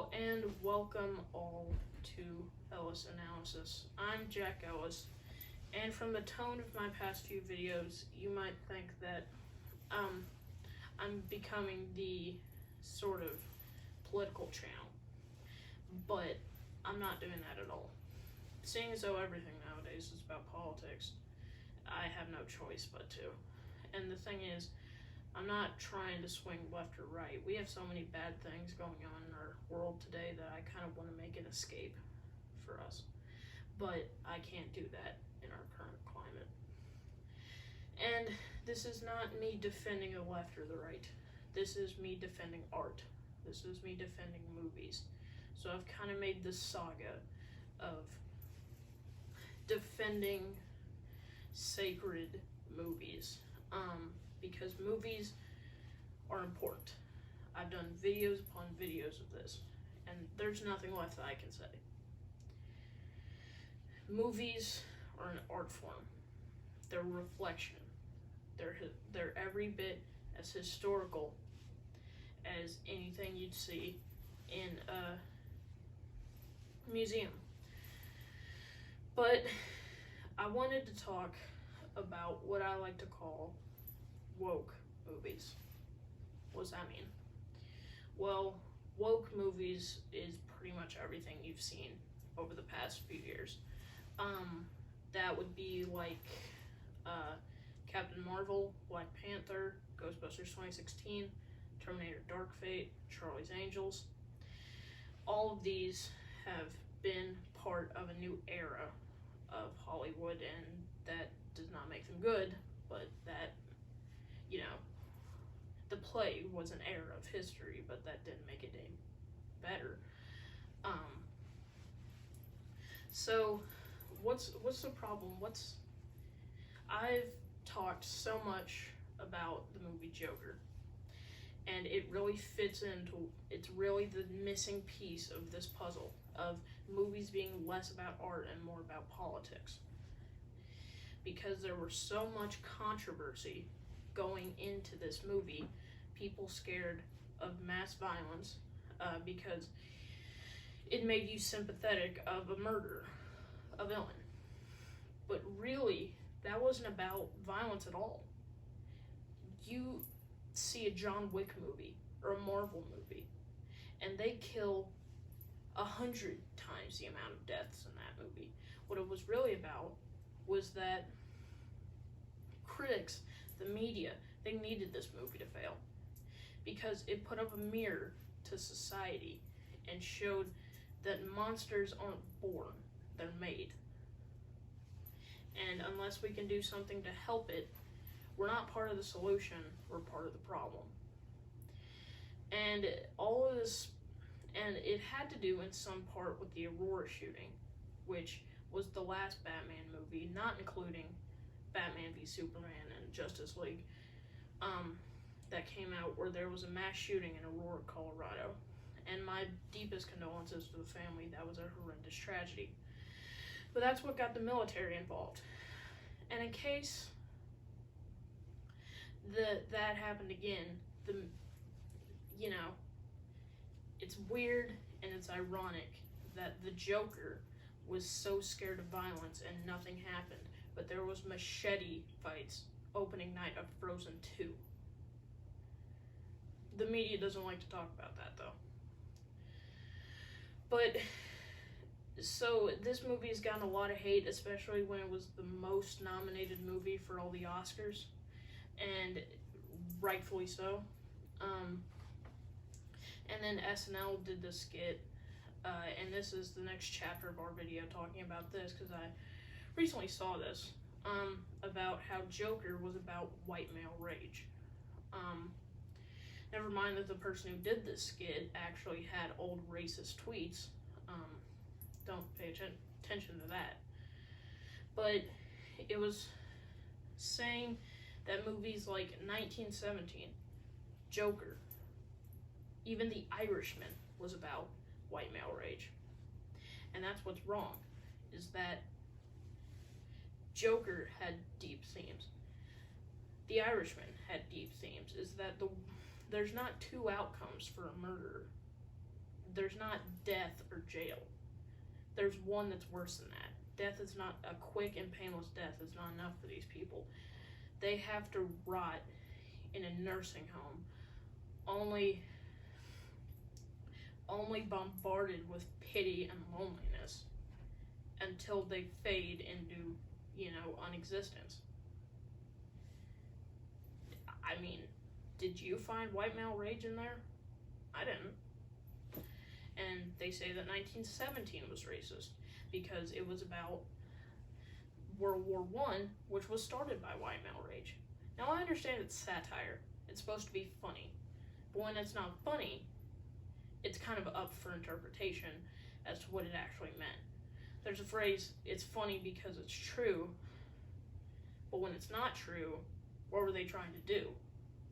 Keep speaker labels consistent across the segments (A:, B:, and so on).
A: Hello and welcome all to Ellis Analysis. I'm Jack Ellis, and from the tone of my past few videos, you might think that I'm becoming the sort of political channel, but I'm not doing that at all. Seeing as though everything nowadays is about politics, I have no choice but to. And the thing is, I'm not trying to swing left or right. We have so many bad things going on in our world today that I kind of want to make an escape for us. But I can't do that in our current climate. And this is not me defending the left or the right. This is me defending art. This is me defending movies. So I've kind of made this saga of defending sacred movies. Because movies are important. I've done videos upon videos of this, and there's nothing left that I can say. Movies are an art form. They're a reflection. They're every bit as historical as anything you'd see in a museum. But I wanted to talk about what I like to call woke movies. What does that mean? Well, woke movies is pretty much everything you've seen over the past few years. That would be like Captain Marvel, Black Panther, Ghostbusters 2016, Terminator Dark Fate, Charlie's Angels. All of these have been part of a new era of Hollywood, and that does not make them good, but that, the play was an era of history, but that didn't make it any better. So what's the problem? I've talked so much about the movie Joker, and it really fits into, it's really the missing piece of this puzzle of movies being less about art and more about politics. Because there was so much controversy going into this movie, people scared of mass violence because it made you sympathetic of a murderer, a villain. But really, that wasn't about violence at all. You see a John Wick movie or a Marvel movie, and they kill 100 times the amount of deaths in that movie. What it was really about was that critics, the media, they needed this movie to fail because it put up a mirror to society and showed that monsters aren't born, they're made. And unless we can do something to help it, we're not part of the solution, we're part of the problem. And all of this, and it had to do in some part with the Aurora shooting, which was the last Batman movie, not including Batman v Superman and Justice League, that came out, where there was a mass shooting in Aurora, Colorado. And my deepest condolences to the family. That was a horrendous tragedy. But that's what got the military involved. And in case that happened again, it's weird and it's ironic that the Joker was so scared of violence and nothing happened, but there was machete fights opening night of Frozen 2. The media doesn't like to talk about that, though. But, so this movie has gotten a lot of hate, especially when it was the most nominated movie for all the Oscars, and rightfully so. And then SNL did the skit, and this is the next chapter of our video talking about this, because I recently saw this, about how Joker was about white male rage. Never mind that the person who did this skit actually had old racist tweets. Don't pay attention to that. But it was saying that movies like 1917, Joker, even The Irishman was about white male rage. And that's what's wrong, is that Joker had deep themes. The Irishman had deep themes, is that there's not two outcomes for a murder. there's not death or jail. There's one that's worse than that. Death is not a quick and painless death. Is not enough for these people. They have to rot in a nursing home, only bombarded with pity and loneliness until they fade into, unexistence. I mean, did you find white male rage in there? I didn't. And they say that 1917 was racist because it was about World War I, which was started by white male rage. Now, I understand it's satire. It's supposed to be funny. But when it's not funny, it's kind of up for interpretation as to what it actually meant. There's a phrase, it's funny because it's true, but when it's not true, what were they trying to do?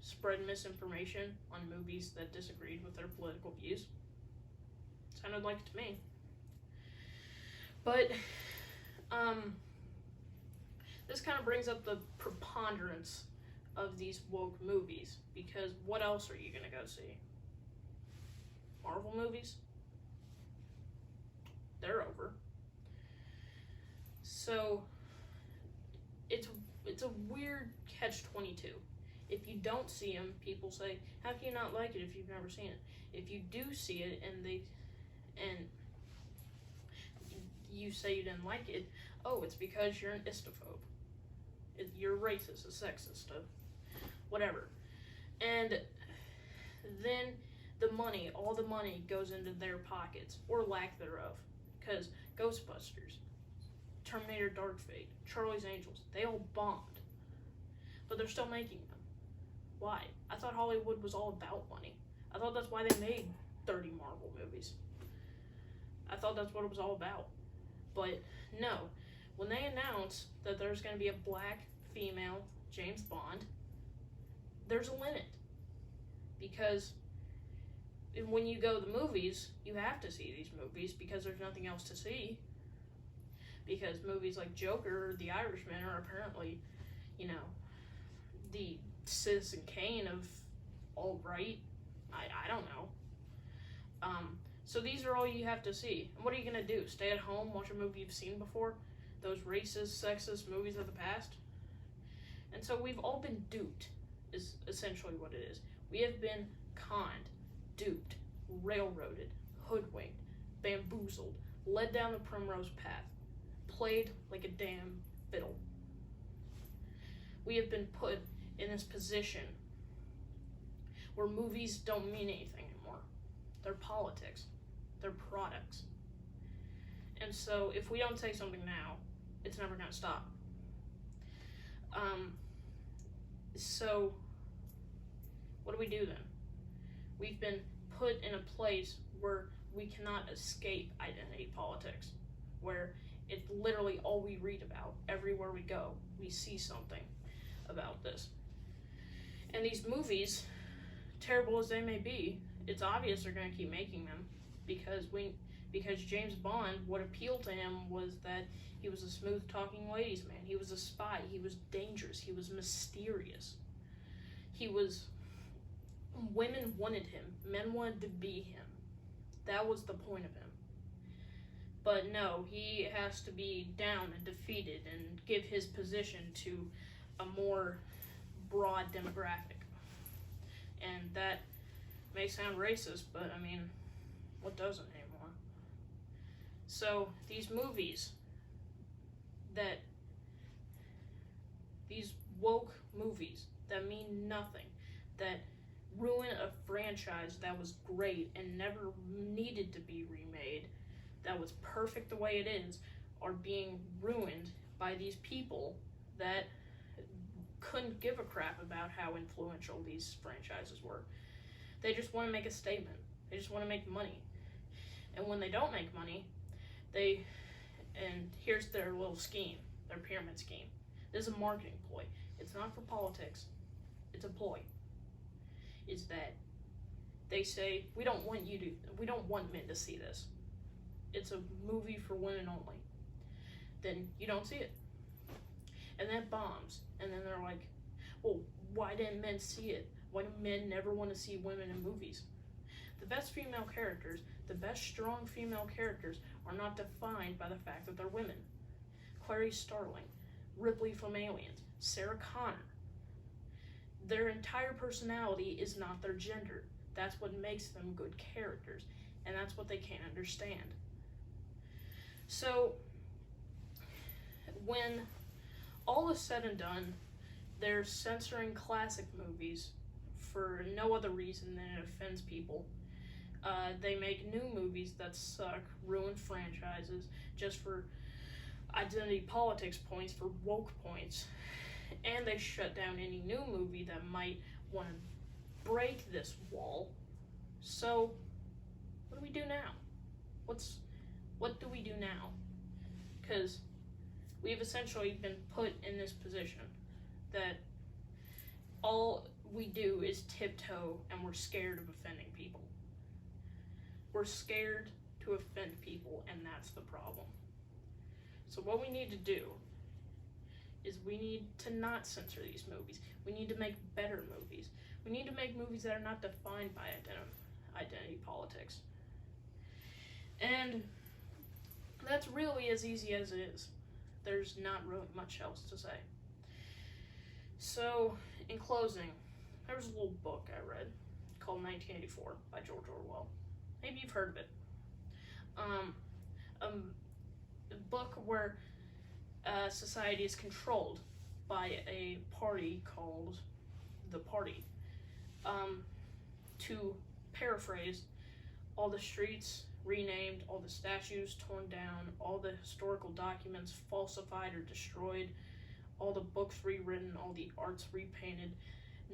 A: Spread misinformation on movies that disagreed with their political views? Sounded like it to me. But, this kind of brings up the preponderance of these woke movies, because what else are you gonna go see? Marvel movies? They're over. So, it's a weird catch-22. If you don't see them, people say, how can you not like it if you've never seen it? If you do see it and you say you didn't like it, oh, it's because you're an istophobe. You're racist, a sexist, whatever. And then all the money goes into their pockets, or lack thereof. Because Ghostbusters, Terminator Dark Fate, Charlie's Angels, they all bombed. But they're still making them. Why? I thought Hollywood was all about money. I thought that's why they made 30 Marvel movies. I thought that's what it was all about. But no, when they announced that there's going to be a black female James Bond, there's a limit. Because when you go to the movies, you have to see these movies because there's nothing else to see. Because movies like Joker or The Irishman are apparently, the Citizen Kane of alt-right. I don't know. So these are all you have to see. And what are you going to do? Stay at home, watch a movie you've seen before? Those racist, sexist movies of the past? And so we've all been duped, is essentially what it is. We have been conned, duped, railroaded, hoodwinked, bamboozled, led down the primrose path, played like a damn fiddle. We have been put in this position where movies don't mean anything anymore. They're politics. They're products. And so if we don't say something now, it's never going to stop. So what do we do then? We've been put in a place where we cannot escape identity politics, where it's literally all we read about. Everywhere we go, we see something about this. And these movies, terrible as they may be, it's obvious they're going to keep making them because James Bond, what appealed to him was that he was a smooth-talking ladies' man. He was a spy. He was dangerous. He was mysterious. Women wanted him. Men wanted to be him. That was the point of him. But no, he has to be down and defeated and give his position to a more broad demographic. And that may sound racist, but I mean, what doesn't anymore? So these movies these woke movies that mean nothing, that ruin a franchise that was great and never needed to be remade, that was perfect the way it is, are being ruined by these people that couldn't give a crap about how influential these franchises were. They just want to make a statement. They just want to make money. And when they don't make money, and here's their little scheme, their pyramid scheme. This is a marketing ploy. It's not for politics. It's a ploy. Is that they say, we don't want men to see this. It's a movie for women only. Then you don't see it. And that bombs. And then they're like, well, why didn't men see it? Why do men never want to see women in movies? The best female characters, the best strong female characters, are not defined by the fact that they're women. Clarice Starling, Ripley from Aliens, Sarah Connor. Their entire personality is not their gender. That's what makes them good characters, and that's what they can't understand. So, when all is said and done, they're censoring classic movies for no other reason than it offends people. They make new movies that suck, ruin franchises, just for identity politics points, for woke points. And they shut down any new movie that might want to break this wall. So, what do we do now? What do we do now? Because we've essentially been put in this position that all we do is tiptoe, and we're scared of offending people. We're scared to offend people, and that's the problem. So what we need to do is we need to not censor these movies. We need to make better movies. We need to make movies that are not defined by identity politics. And that's really as easy as it is. There's not really much else to say. So, in closing, there was a little book I read called 1984 by George Orwell. Maybe you've heard of it. A book where society is controlled by a party called the Party. To paraphrase, all the streets renamed, all the statues torn down, all the historical documents falsified or destroyed, all the books rewritten, all the arts repainted,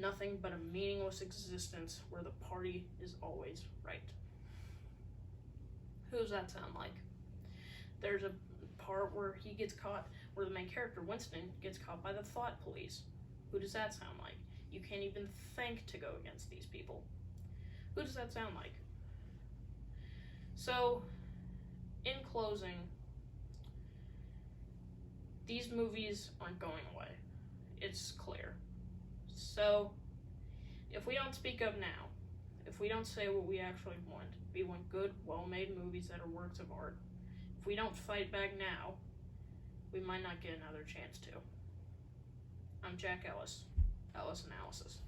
A: nothing but a meaningless existence where the party is always right. Who does that sound like? There's a part where he gets caught, where the main character, Winston, gets caught by the thought police. Who does that sound like? You can't even think to go against these people. Who does that sound like? So, in closing, these movies aren't going away. It's clear. So, if we don't speak up now, if we don't say what we actually want, we want good, well-made movies that are works of art. If we don't fight back now, we might not get another chance to. I'm Jack Ellis, Ellis Analysis.